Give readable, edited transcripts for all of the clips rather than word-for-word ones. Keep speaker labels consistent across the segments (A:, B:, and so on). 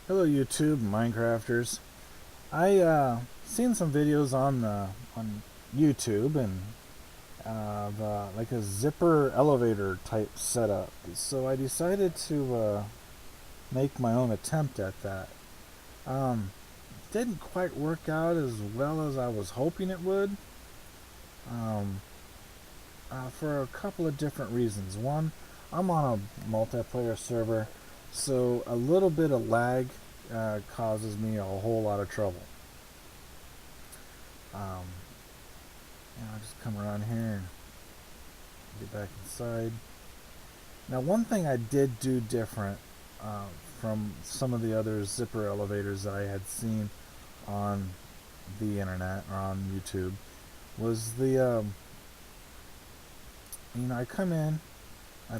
A: Hello YouTube, Minecrafters. I seen some videos on YouTube and of like a zipper elevator type setup. So I decided to make my own attempt at that. Um, didn't quite work out as well as I was hoping it would. Um, for a couple of different reasons. One, I'm on a multiplayer server, so a little bit of lag causes me a whole lot of trouble. Um, I'll just come around here and get back inside. Now, one thing I did do different uh, from some of the other zipper elevators that I had seen on the internet or on YouTube was I come in, I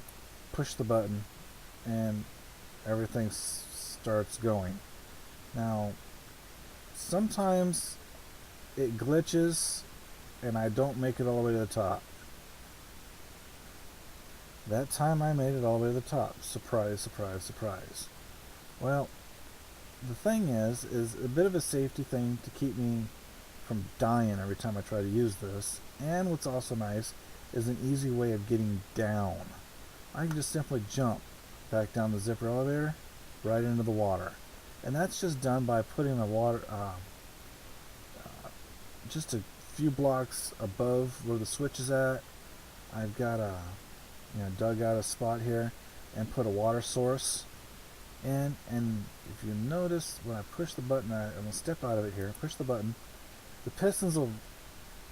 A: push the button, and everything starts going. Now, sometimes it glitches and I don't make it all the way to the top. That time I made it all the way to the top. Surprise, surprise, surprise. Well, the thing is a bit of a safety thing to keep me from dying every time I try to use this. And what's also nice is an easy way of getting down. I can just simply jump back down the zipper elevator right into the water. And that's just done by putting the water just a few blocks above where the switch is at. I've got dug out a spot here and put a water source in, and if you notice when I push the button, I'm going to step out of it here, push the button, the pistons will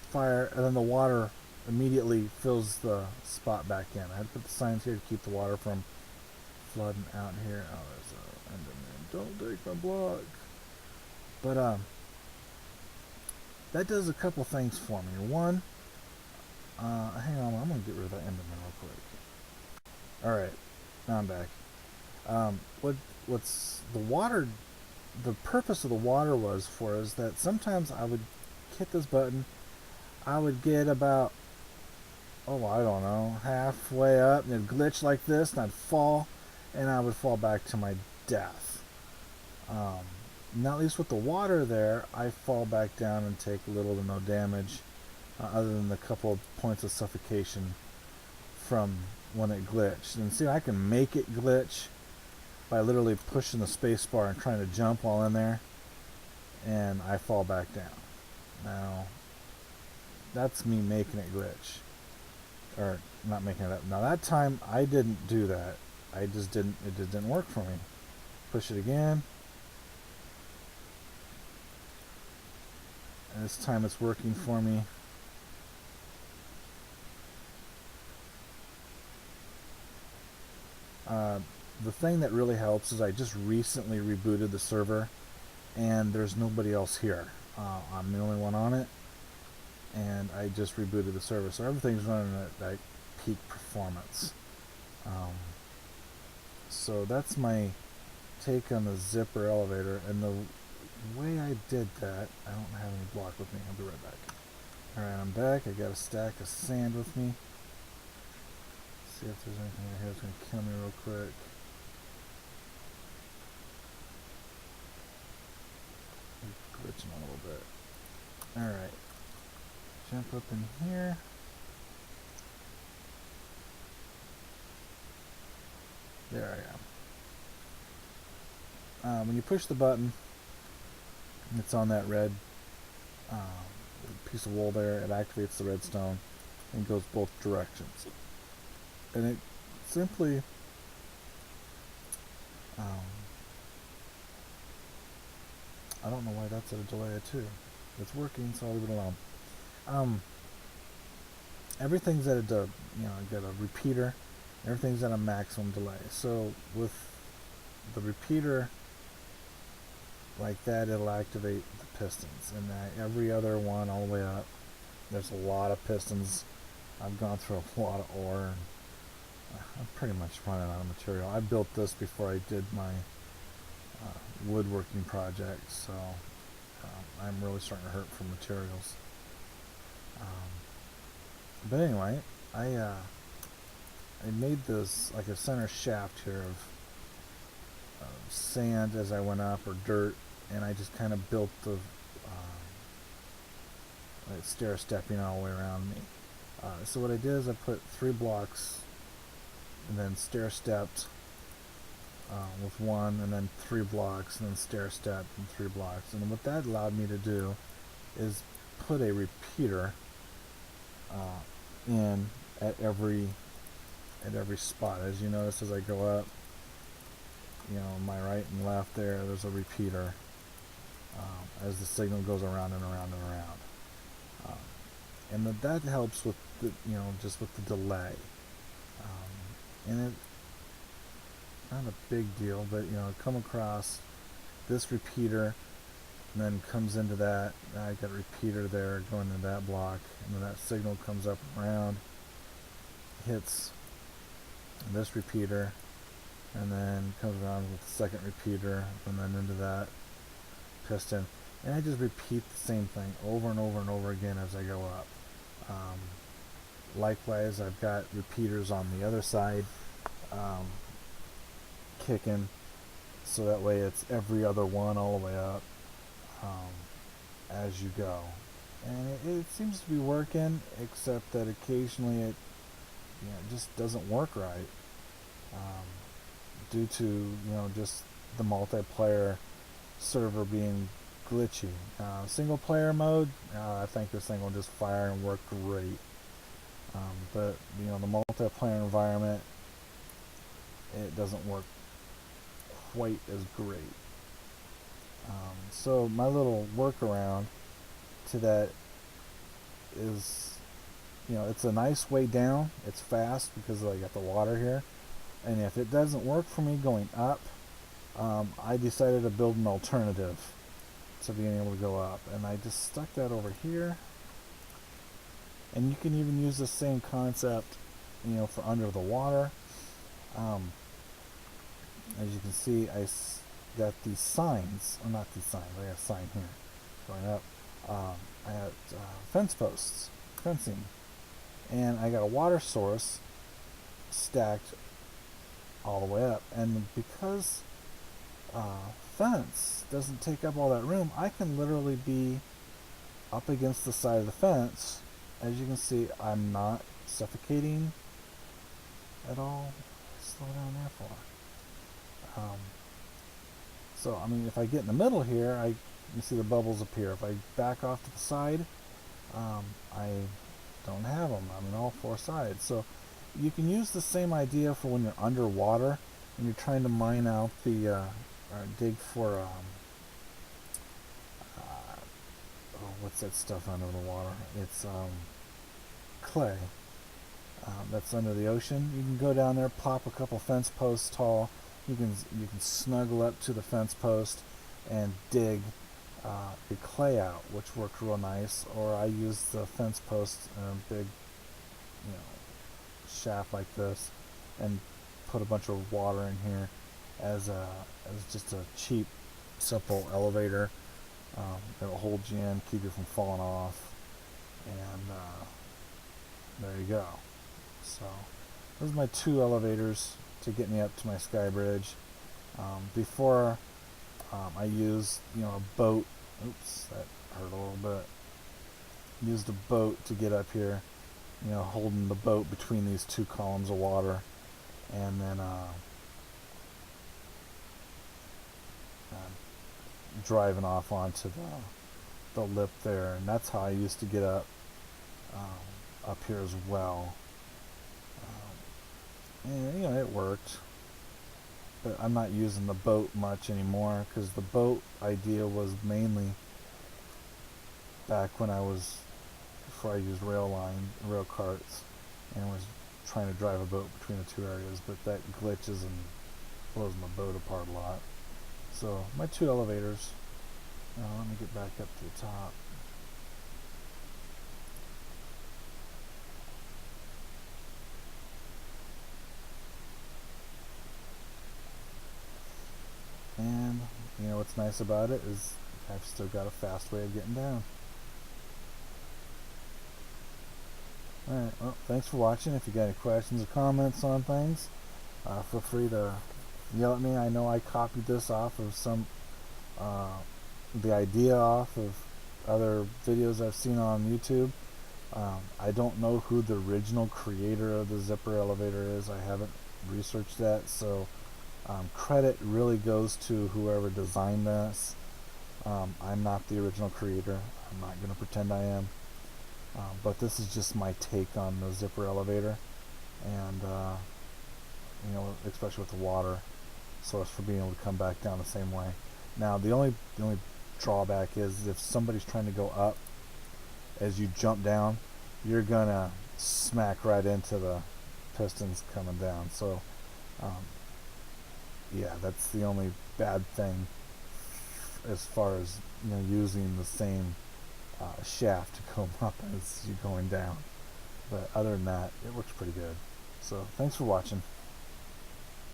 A: fire and then the water immediately fills the spot back in. I had to put the signs here to keep the water from flooding out here. Oh, there's a Enderman. Don't take my block. But that does a couple things for me. One, hang on, I'm going to get rid of that Enderman real quick. Alright, now I'm back. What's the water, the purpose of the water was for is that sometimes I would hit this button, I would get about, oh, I don't know, halfway up, and it'd glitch like this, and I'd fall, and I would fall back to my death. Now, at least with the water there, I fall back down and take little to no damage, other than the couple of points of suffocation from when it glitched. And see, I can make it glitch by literally pushing the space bar and trying to jump while in there, and I fall back down. Now, that's me making it glitch. Or not making it up. Now that time I didn't do that. It just didn't work for me. Push it again. And this time it's working for me. The thing that really helps is I just recently rebooted the server and there's nobody else here. I'm the only one on it, and I just rebooted the server, so everything's running at like peak performance. Um, so that's my take on the zipper elevator, and the way I did that, I don't have any block with me. I'll be right back. Alright, I'm back. I got a stack of sand with me. See if there's anything in here that's going to kill me real quick. Glitching a little bit. Alright. Jump up in here. There I am. When you push the button, it's on that red piece of wool there. It activates the redstone and goes both directions. And it simply I don't know why that's at a delay too. It's working, so I'll leave it alone. Um, everything's at a got a repeater. Everything's at a maximum delay. So with the repeater like that, it'll activate the pistons, and every other one all the way up. There's a lot of pistons. I've gone through a lot of ore, and I'm pretty much running out of material. I built this before I did my woodworking project, so I'm really starting to hurt for materials. But anyway, I made this like a center shaft here of sand as I went up, or dirt, and I just kind of built the stair stepping all the way around me. So what I did is I put 3 blocks and then stair stepped with 1, and then 3 blocks, and then stair stepped and 3 blocks. And what that allowed me to do is put a repeater in at every spot. As you notice, as I go up, my right and left there's a repeater as the signal goes around and around and around. And that helps with the, just with the delay. And it, not a big deal, but come across this repeater, and then comes into that. Now I got a repeater there going into that block, and then that signal comes up around, hits this repeater, and then comes around with the second repeater, and then into that piston. And I just repeat the same thing over and over and over again as I go up. Likewise, I've got repeaters on the other side kicking, so that way it's every other one all the way up as you go. And it seems to be working, except that occasionally it just doesn't work right due to just the multiplayer server being glitchy. Single player mode, I think this thing will just fire and work great. But the multiplayer environment, it doesn't work quite as great. So my little workaround to that is, it's a nice way down. It's fast because I got the water here. And if it doesn't work for me going up, I decided to build an alternative to being able to go up. And I just stuck that over here. And you can even use the same concept, for under the water. As you can see, I got these signs, or not these signs, I got a sign here going up. I got fence posts, fencing, and I got a water source stacked all the way up. And because fence doesn't take up all that room, I can literally be up against the side of the fence. As you can see, I'm not suffocating at all. Slow down there for. So, I mean, if I get in the middle here, you see the bubbles appear. If I back off to the side, I don't have them. I'm in all 4 sides. So you can use the same idea for when you're underwater and you're trying to mine out the, or dig for, what's that stuff under the water? It's clay. That's under the ocean. You can go down there, pop a couple fence posts tall. You can snuggle up to the fence post and dig the clay out, which worked real nice. Or I use the fence post in a big, shaft like this, and put a bunch of water in here as just a cheap, simple elevator. It'll hold you in, keep you from falling off, and there you go. So those are my 2 elevators to get me up to my sky bridge. Before I used a boat. Oops, that hurt a little bit. Used a boat to get up here, holding the boat between these 2 columns of water, and then driving off onto the lip there. And that's how I used to get up here as well. And it worked, but I'm not using the boat much anymore, because the boat idea was mainly back when before I used rail carts, and was trying to drive a boat between the 2 areas, but that glitches and blows my boat apart a lot. So my 2 elevators. Let me get back up to the top. And what's nice about it is I've still got a fast way of getting down. Alright, well, thanks for watching. If you got any questions or comments on things, feel free to yell at me. I know I copied this off of the idea off of other videos I've seen on YouTube. I don't know who the original creator of the zipper elevator is. I haven't researched that, so credit really goes to whoever designed this. I'm not the original creator. I'm not going to pretend I am. But this is just my take on the zipper elevator, and especially with the water source for being able to come back down the same way. Now, the only drawback is if somebody's trying to go up as you jump down, you're gonna smack right into the pistons coming down. So, um, yeah, that's the only bad thing as far as using the same shaft to come up as you're going down. But other than that, it works pretty good. So, thanks for watching.